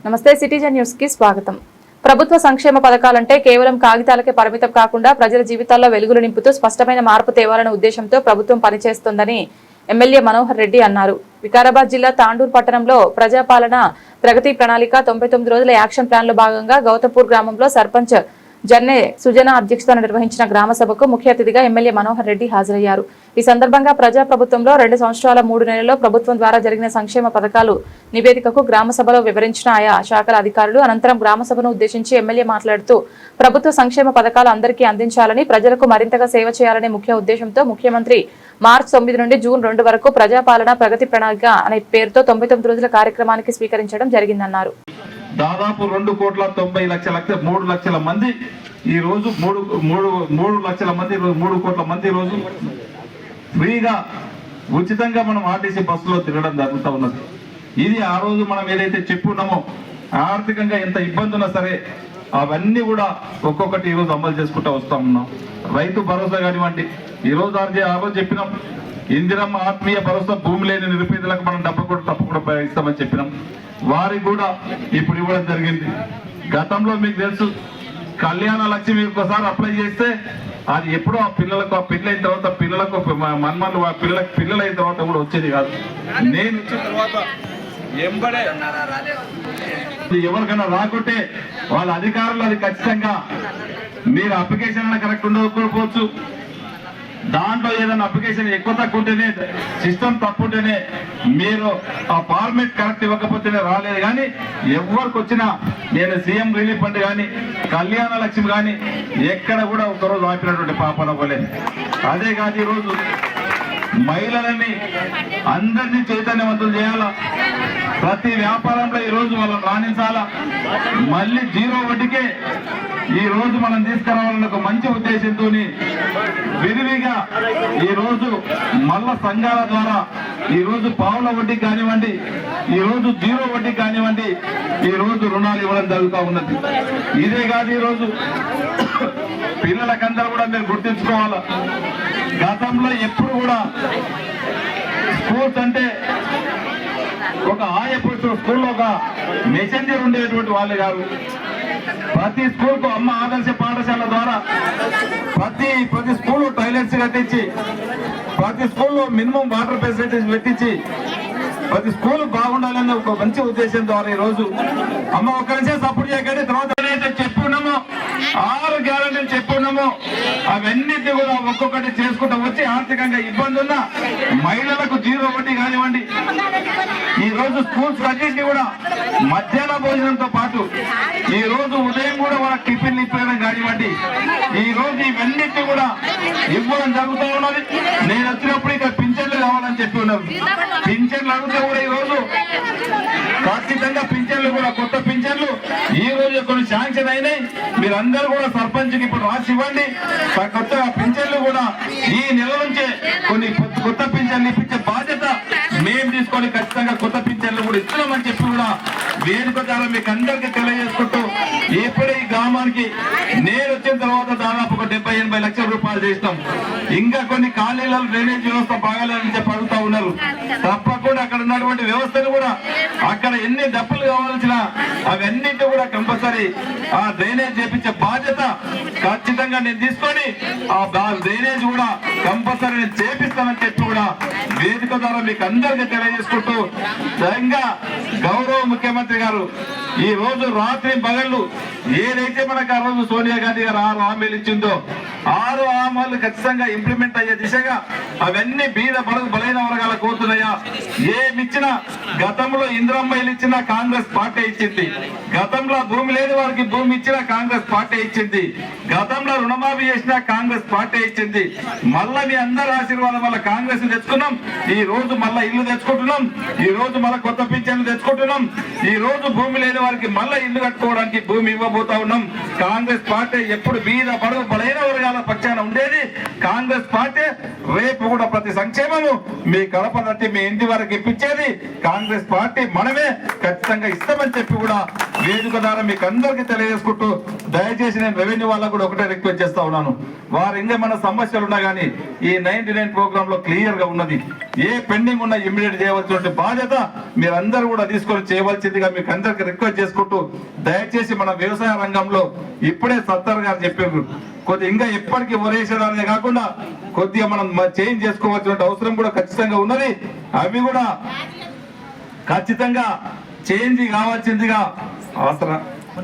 నమస్తే citizen news కి స్వాగతం. ప్రభుత్వ సంక్షేమ పథకాలంటే కేవలం కాగితాలకే పరిమితం కాకుండా ప్రజల జీవితాల్లో వెలుగులు నింపుతూ స్పష్టమైన మార్పు తేవాలనే ఉద్దేశంతో ప్రభుత్వం పనిచేస్తోందని ఎమ్మెల్యే మనోహర్ రెడ్డి అన్నారు. వికారాబాద్ జిల్లా తాండూరు పట్టణంలో ప్రజాపాలన ప్రగతి ప్రణాళిక 99 రోజుల యాక్షన్ ప్లాన్ లో భాగంగా గౌతపూర్ గ్రామంలో సర్పంచ్ జన్నె సుజన అధ్యక్షతన నిర్వహించిన గ్రామ సభకు ముఖ్య అతిథిగా ఎమ్మెల్యే మనోహర్ రెడ్డి హాజరయ్యారు. ఈ సందర్భంగా ప్రజా ప్రభుత్వంలో 2 సంవత్సరాల 3 నెలల్లో ప్రభుత్వం ద్వారా జరిగిన సంక్షేమ పథకాలు నివేదికకు గ్రామ సభలో వివరించిన ఆయా శాఖల అధికారులు అనంతరం గ్రామ సభను ఉద్దేశించి ఎమ్మెల్యే మాట్లాడుతూ ప్రభుత్వ సంక్షేమ పథకాలు అందరికీ అందించాలని ప్రజలకు మరింతగా సేవ చేయాలనే ముఖ్య ఉద్దేశంతో ముఖ్యమంత్రి మార్చి 9 నుండి జూన్ 2 వరకు ప్రజాపాలన ప్రగతి ప్రణాళిక అనే పేరుతో 99 రోజుల కార్యక్రమానికి స్వీకరించడం జరిగిందన్నారు. దాదాపు 2,90,00,000 3 లక్షల మంది ఈ రోజు 3 లక్షల మంది 3 కోట్ల మంది రోజు ఫ్రీగా ఉచితంగా మనం ఆర్టీసీ బస్సులో తిరగడం జరుగుతూ ఉన్నది. ఇది ఆ రోజు మనం ఏదైతే చెప్పున్నామో ఆర్థికంగా ఎంత ఇబ్బంది ఉన్నా సరే అవన్నీ కూడా ఒక్కొక్కటి ఈరోజు అమలు చేసుకుంటూ వస్తూ ఉన్నాం. రైతు భరోసా కానివ్వండి, ఈరోజు ఆ రోజు చెప్పినాం ఇందిరమ్మ ఆత్మీయ భరోసా భూమి లేని నిరుపేదలకు మనం తప్పకుండా ఇస్తామని చెప్పినాం. వారికి కూడా ఇప్పుడు ఇవ్వడం జరిగింది. గతంలో మీకు తెలుసు కళ్యాణ లక్ష్మి ఒకసారి అప్లై చేస్తే అది ఎప్పుడో ఆ పిల్లలైన తర్వాత పిల్లలకు మన్మన్లు పిల్లలైన తర్వాత కూడా వచ్చేది కాదు. నేను వచ్చిన తర్వాత ఎంబడే ఎవరికైనా రాకుంటే వాళ్ళ అధికారులు అది ఖచ్చితంగా మీరు అప్లికేషన్ కరెక్ట్ ఉండకపోవచ్చు, దాంట్లో ఏదైనా అప్లికేషన్ ఎక్కువ తక్కువ ఉంటేనే సిస్టమ్ తప్పు ఉంటేనే మీరు ఆ ఫార్మేట్ కరెక్ట్ ఇవ్వకపోతేనే రాలేదు. కానీ ఎవరికి వచ్చినా నేను సీఎం రిలీఫ్ ఫండ్ కానీ కళ్యాణ లక్ష్మి కానీ ఎక్కడ కూడా ఒకరోజు ఆపినటువంటి పాపన పోలేదు. అదే కాదు ఈరోజు మహిళలని అందరినీ చైతన్యవంతులు చేయాలా, ప్రతి వ్యాపారంలో ఈరోజు వాళ్ళని రాణించాలా, మళ్ళీ 0 వడ్డీకే ఈ రోజు మనం తీసుకురావాలన్న ఒక మంచి ఉద్దేశంతో విరివిగా ఈ రోజు మల్ల సంఘాల ద్వారా ఈ రోజు పావుల వడ్డీ కానివ్వండి, ఈ రోజు 0 వడ్డీ కానివ్వండి, ఈ రోజు రుణాలు ఇవ్వడం జరుగుతూ ఉన్నది. ఇదే కాదు ఈరోజు పిల్లలకందరూ కూడా మీరు గుర్తించుకోవాలా, గతంలో ఎప్పుడు కూడా స్కూల్స్ అంటే ఒక ఆయపురుషుడు స్కూల్లో ఒక మెసెంజర్ ఉండేటువంటి వాళ్ళు కాదు. ప్రతి స్కూల్ కు అమ్మ ఆదర్శ పాఠశాల ద్వారా ప్రతి స్కూల్ టాయిలెట్స్ కట్టించి, ప్రతి స్కూల్లో మినిమం వాటర్ ఫెసిలిటీస్ పెట్టించి ప్రతి స్కూల్ బాగుండాలనే ఒక మంచి ఉద్దేశం ద్వారా ఈ రోజు అమ్మ ఒక్క నిమిషం సపోర్ట్ చేయకండి. తర్వాత ఏదైతే చెప్పున్నామో 6 గ్యారెంటీలు చెప్పున్నామో అవన్నిటిని కూడా ఒక్కొక్కటి చేసుకుంటూ వచ్చి ఆర్థికంగా ఇబ్బంది ఉన్న మహిళలకు 0 వడ్డీ కానివ్వండి, ఈ రోజు స్కూల్స్ అన్నింటినీ కూడా మధ్యాహ్న భోజనంతో పాటు ఈ రోజు ఉదయం కూడా వాళ్ళకి టిఫిన్లు ఇప్పడం కానివ్వండి, ఈ రోజు ఇవన్నిటిని కూడా ఇవ్వడం జరుగుతూ ఉన్నది. నేను వచ్చినప్పుడు ఇక్కడ పింఛన్లు కావాలని చెప్పి ఉన్నారు. పింఛన్లు అడిగితే కూడా ఈ రోజు ఖచ్చితంగా పింఛన్లు కూడా కొత్త పింఛన్లు ఈ రోజు కొన్ని శాంక్షన్ అయినాయి. మీరందరూ కూడా సర్పంచ్కి ఇప్పుడు రాసి ఇవ్వండి. కొత్త పింఛన్లు కూడా ఈ నెల నుంచే కొన్ని కొత్త పింఛన్లు ఇప్పించే బాధ్యత మేము తీసుకొని ఖచ్చితంగా కొత్త పింఛన్లు కూడా ఇస్తున్నామని చెప్పి కూడా వేదిక ద్వారా మీకు అందరికీ తెలియజేసుకుంటూ ఇప్పుడే ఈ గ్రామానికి నేను వచ్చిన తర్వాత దాదాపు ఒక 70-80 లక్షల రూపాయలు చేసినాం. ఇంకా కొన్ని ఖాళీలలో డ్రైనేజ్ వ్యవస్థ బాగాలేదని చెప్పి అడుగుతా ఉన్నారు. తప్పకుండా అక్కడ ఉన్నటువంటి వ్యవస్థను కూడా అక్కడ ఎన్ని డబ్బులు కావాల్సిన అవన్నింటి కూడా కంపల్సరీ ఆ డ్రైనేజ్ చేపించే బాధ్యత ఖచ్చితంగా నేను తీసుకొని ఆ డ్రైనేజ్ కూడా కంపల్సరీ నేను చేపిస్తానని చెప్పి కూడా వేదిక ద్వారా మీకు అందరికీ తెలియజేసుకుంటూ నిజంగా గౌరవ ముఖ్యమంత్రి గారు ఈ రోజు రాత్రి పగళ్ళు ఏదైతే మనకు ఆ రోజు సోనియా గాంధీ గారు 6 హామీలు ఇచ్చిందో 6 హామీలు ఖచ్చితంగా ఇంప్లిమెంట్ అయ్యే దిశగా అవన్నీ బలైన వర్గాలకు కోరుతున్నాయా. ఏమిచ్చినా గతంలో ఇందిరమ్మ ఇచ్చిన కాంగ్రెస్ పార్టీ ఇచ్చింది, గతంలో భూమి లేని వారికి భూమి ఇచ్చిన కాంగ్రెస్ పార్టీ ఇచ్చింది, గతంలో రుణమాఫీ చేసిన కాంగ్రెస్ పార్టీ ఇచ్చింది. మళ్ళా మీ అందరి ఆశీర్వాదం వల్ల కాంగ్రెస్ తెచ్చుకున్నాం. ఈ రోజు మళ్ళా ఇల్లు తెచ్చుకుంటున్నాం, ఈ రోజు మళ్ళా కొత్త పింఛన్లు తెచ్చుకుంటున్నాం. ఈ రోజు భూమి లేని వారికి మళ్ళా ఇల్లు కట్టుకోవడానికి భూమి ఇవ్వబోతా ఉన్నాం. కాంగ్రెస్ పార్టీ ఎప్పుడు బలైన వర్గాల పక్షాన ఉండేది కాంగ్రెస్ పార్టీ. రేపు కూడా ప్రతి సంక్షేమము మీ కడప తట్టి మీ ఇంటి వరకు ఇప్పించేది కాంగ్రెస్ పార్టీ. మనమే ఖచ్చితంగా ఇస్తామని చెప్పి కూడా వేదిక ద్వారా మీకు అందరికీ తెలియజేసుకుంటూ దయచేసి నేను రెవెన్యూ వాళ్ళకు కూడా ఒకటే రిక్వెస్ట్ చేస్తా ఉన్నాను. వారు ఇంకా మన సమస్యలు ఉన్నా కానీ ఈ 99 ప్రోగ్రామ్ లో క్లియర్ గా ఉన్నది. ఏ పెండింగ్ ఉన్నా ఇమ్మీడియట్ చేయవలసిన బాధ్యత మీరందరూ కూడా తీసుకొని చేయవలసిందిగా మీకు అందరికి రిక్వెస్ట్ చేసుకుంటూ దయచేసి మన వ్యవసాయ రంగంలో ఇప్పుడే సత్తర్ గారు చెప్పారు కొద్దిగా ఇంకా ఎప్పటికీ వరేసేదానే కాకుండా కొద్దిగా మనం చేంజ్ చేసుకోవాల్సిన అవసరం కూడా ఖచ్చితంగా ఉన్నది. అవి కూడా ఖచ్చితంగా చేంజ్ కావాల్సిందిగా అవసరం.